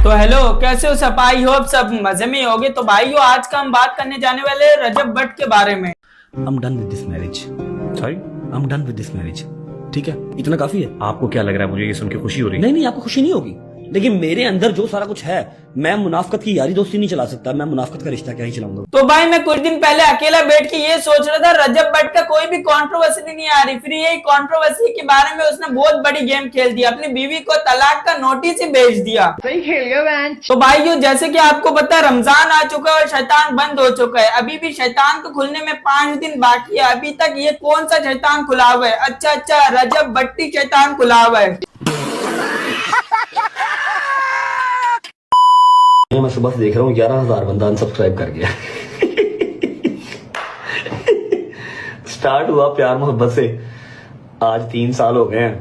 तो हेलो, कैसे हो सब? आई होप सब मजे में होगे। तो भाइयों, आज का हम बात करने जाने वाले हैं रजब भट्ट के बारे में। I'm done with this marriage. Sorry, I'm done with this marriage. ठीक है, इतना काफी है। आपको क्या लग रहा है? मुझे ये सुन के खुशी हो रही है। नहीं नहीं, आपको खुशी नहीं होगी, लेकिन मेरे अंदर जो सारा कुछ है, मैं मुनाफकत की यारी दोस्ती नहीं चला सकता, मैं मुनाफकत का रिश्ता क्या ही चलाऊंगा। तो भाई, मैं कुछ दिन पहले अकेला बैठ के ये सोच रहा था, रजब भट्ट का कोई भी कंट्रोवर्सी नहीं आ रही। फिर ये कंट्रोवर्सी के बारे में उसने बहुत बड़ी गेम खेल दी, अपनी बीवी को तलाक का नोटिस ही भेज दिया। सही खेल गया मैन। तो भाइयों, जैसे कि आपको पता है, रमजान आ चुका है और शैतान बंद हो चुका है। अभी भी शैतान को खुलने में 5 दिन बाकी है। अभी तक ये कौन सा शैतान खुला हुआ है? अच्छा, रजब भट्टी शैतान खुला हुआ है। मैं सुबह से देख रहा हूँ 11,000 बंदा अनसब्सक्राइब कर गया। स्टार्ट हुआ प्यार मोहब्बत से, आज 3 साल हो गए हैं।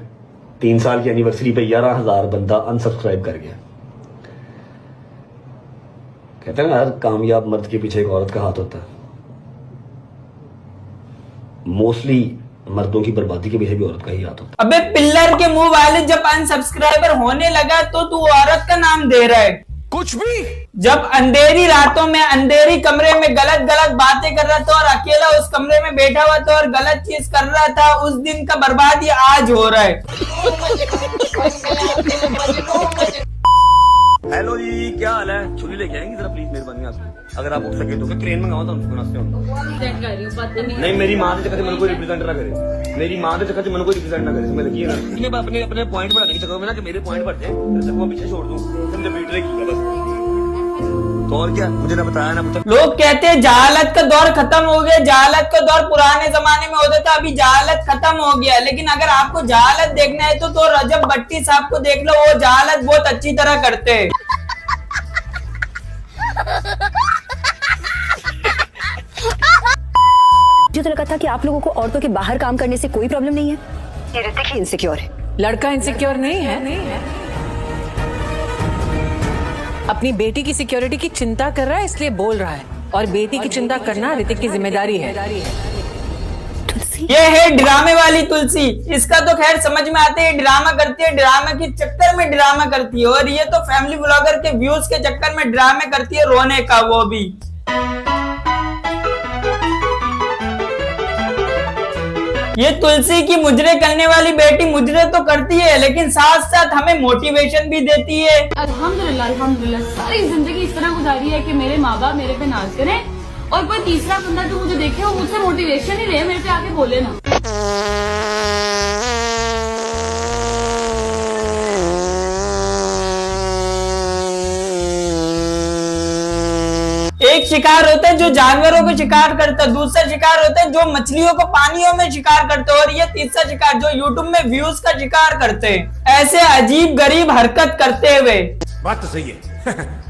3 साल की एनिवर्सरी पे 11,000 बंदा अनसब्सक्राइब कर गया। कहते हैं ना, हर कामयाब मर्द के पीछे एक औरत का हाथ होता है। मोस्टली मर्दों की बर्बादी के पीछे भी औरत का ही हाथ होता है। अबे पिल्लर के मुंह वाले, जब अनसब्सक्राइबर होने लगा तो तू औरत का नाम दे रहा है। कुछ भी। जब अंधेरी रातों में अंधेरी कमरे में गलत गलत बातें कर रहा था और अकेला उस कमरे में बैठा हुआ था और गलत चीज कर रहा था, उस दिन का बर्बादी आज हो रहा है। हेलो जी, क्या हाल है? छुरी लेके आएंगे जरा प्लीज, मेहरबानी आपसे। अगर आप उठ सके तो क्रेन मंगाओ तो नहीं, मेरी माँ के चक्कर से मन को रिप्रेजेंट ना करे। मेरी माँ के चक्कर से मन को रिप्रेजेंट ना करे। इसमें देखिए ना, मैं अपने अपने पॉइंट बढ़ाने के चक्कर में ना, कि मेरे पॉइंट बढ़ते हैं, मैं पीछे छोड़ दूं, तुम जब बीट रही बस। तो और क्या, मुझे ना बताया ना पता। लोग कहते हैं जहालत का दौर खत्म हो गया। जहालत का दौर पुराने जमाने में होता था, अभी जहालत खत्म हो गया। लेकिन अगर आपको जहालत देखना है तो रजब भट्टी साहब को देख लो, वो जहालत बहुत अच्छी तरह करते हैं। मुझे तो लगा था कि आप लोगों को औरतों के बाहर काम करने से कोई प्रॉब्लम नहीं है। ये ऋतिक ही इनसिक्योर है। लड़का इनसिक्योर नहीं है, अपनी बेटी की सिक्योरिटी की चिंता कर रहा है, इसलिए बोल रहा है। और बेटी की चिंता करना ऋतिक की जिम्मेदारी है। ये है ड्रामे वाली तुलसी। इसका तो खैर समझ में आते है, ड्रामा करती है, ड्रामा के चक्कर में ड्रामा करती है। और ये तो फैमिली ब्लॉगर के व्यूज के चक्कर में ड्रामे करती है, रोने का वो भी। ये तुलसी की मुजरे करने वाली बेटी मुजरे तो करती है, लेकिन साथ साथ हमें मोटिवेशन भी देती है। अल्हम्दुलिल्लाह सारी जिंदगी इस तरह गुजारी है कि मेरे माँ बाप मेरे पे नाज करें और कोई तीसरा बंदा जो मुझे देखे वो मुझसे मोटिवेशन ही ले, मेरे पे आके बोले ना। एक शिकार होता है जो जानवरों को शिकार करता है, दूसरा शिकार होता है जो मछलियों को पानियों में शिकार करता है, और ये तीसरा शिकार जो यूट्यूब में व्यूज का शिकार करते हैं। ऐसे अजीब गरीब हरकत करते हुए। बात तो सही है।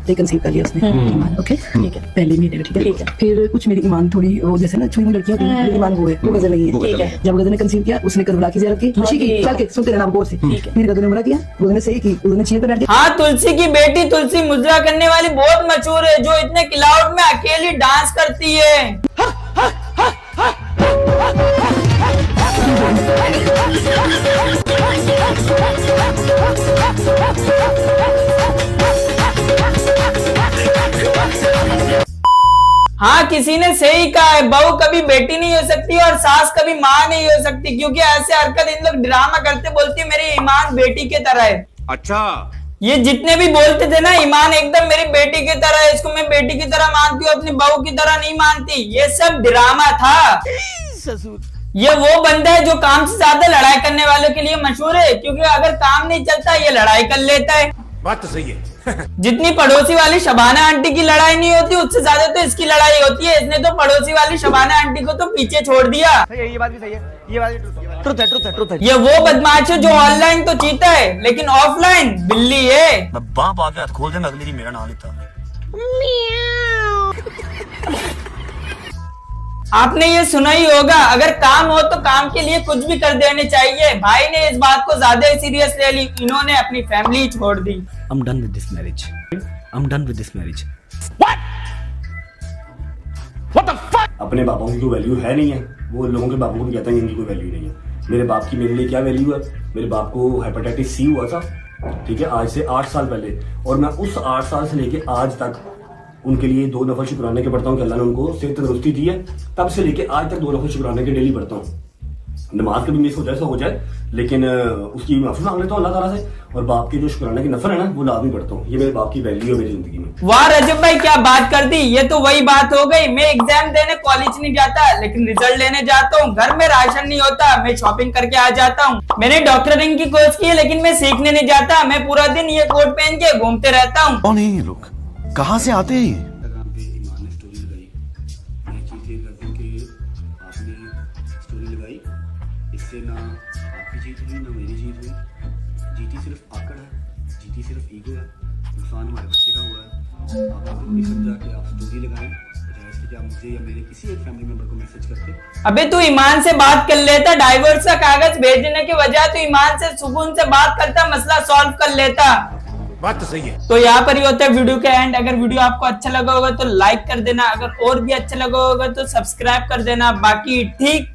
कंसीव कर लिया उसने ईमान, ओके ठीक है, पहले महीने में, ठीक है। फिर कुछ मेरी ईमान थोड़ी वो जैसे ना छोटी लड़कियां होती हैं, ईमान वो है, वो गजल नहीं है, ठीक है। जब गजल ने कंसीव किया, उसने करबला की ज़ियारत की, खुशी की, चल के सुनते रहना गौर से। फिर गजल ने उम्र किया, गजल ने सही की, गजल ने चीर पे बैठ गया। हाँ, तुलसी की बेटी तुलसी मुजरा करने वाली बहुत मशहूर है, जो इतने क्लाउड में अकेली डांस करती है। हाँ, किसी ने सही कहा है, बहू कभी बेटी नहीं हो सकती और सास कभी माँ नहीं हो सकती, क्योंकि ऐसे हरकत इन लोग ड्रामा करते बोलती है मेरी ईमान बेटी की तरह है। अच्छा, ये जितने भी बोलते थे ना, ईमान एकदम मेरी बेटी की तरह है, इसको मैं बेटी की तरह मानती हूँ, अपनी बहू की तरह नहीं मानती, ये सब ड्रामा था। ये वो बंदा है जो काम से ज्यादा लड़ाई करने वालों के लिए मशहूर है, क्योंकि अगर काम नहीं चलता ये लड़ाई कर लेता है। बात तो सही है। जितनी पड़ोसी वाली शबाना आंटी की लड़ाई नहीं होती, उससे ज्यादा तो इसकी लड़ाई होती है। इसने तो पड़ोसी वाली शबाना आंटी को तो पीछे छोड़ दिया। ये बात भी सही है, ये बात ट्रुथ है। ये वो बदमाश है जो ऑनलाइन तो चीता है, लेकिन ऑफलाइन बिल्ली है। बाप आके हाथ खोल देना, अगली मेरा नाम लेता। आपने ये सुना ही होगा, अगर काम हो तो काम के लिए कुछ भी कर देने चाहिए। भाई ने इस बात को ज्यादा सीरियस ले ली, इन्होंने अपनी फैमिली छोड़ दी। I'm done with this marriage. I'm done with this marriage. What the fuck? अपने बापों की कोई वैल्यू है नहीं है, वो लोगों के बापों को भी कहता है इनकी कोई वैल्यू नहीं है। मेरे बाप की मेरे लिए क्या वैल्यू है? मेरे बाप को हेपेटाइटिस सी हुआ था ठीक है, आज से 8 साल पहले, और मैं उस 8 साल से लेके आज तक उनके लिए 2 नफल शुक्राने के पढ़ता हूँ कि अल्लाह ने उनको सेहत तंदुरुस्ती दी है। तब से लेके आज तक 2 नफल शुक्राने के डेली पढ़ता हूँ। नमाज कभी मिस हो जाए, ऐसा हो जाए, लेकिन उसकी माफी मांग लेता हूँ अल्लाह ताला से, और बाप के जो शुक्राने की नफल है ना, वो लाजमी पढ़ता हूँ। ये मेरे बाप की वैल्यू है मेरी जिंदगी में। वाह रजब भाई, क्या बात कर दी। ये तो वही बात हो गई, मैं एग्जाम देने कॉलेज नहीं जाता, लेकिन रिजल्ट लेने जाता हूँ। घर में राशन नहीं होता, मैं शॉपिंग करके आ जाता हूँ। मैंने डॉक्टरिंग की कोर्स की है, लेकिन मैं सीखने नहीं जाता। मैं पूरा दिन ये कोट पहन के घूमते रहता हूँ। कौन है ये लोग, कहाँ से आते हैं ये? स्टोरी लगाई, इससे ना आपकी जीत हुई ना मेरी जीत हुई। जीती सिर्फ आकड़ है, जीती सिर्फ ईगो है, नुकसान हमारे बच्चे का हुआ है। आपने जरूरी समझा कि आप स्टोरी लगाएं, बजाय इसके कि आप मुझे या मेरे किसी एक फैमिली मेंबर को मैसेज करते। अबे तू ईमान से बात कर लेता, डाइवोर्स का कागज भेजने के बजाय तू ईमान से सुकून से बात करता, मसला सॉल्व कर लेता। बात तो सही है। तो यहाँ पर ही होता है वीडियो का एंड। अगर वीडियो आपको अच्छा लगा होगा तो लाइक कर देना, अगर और भी अच्छा लगा होगा तो सब्सक्राइब कर देना। बाकी ठीक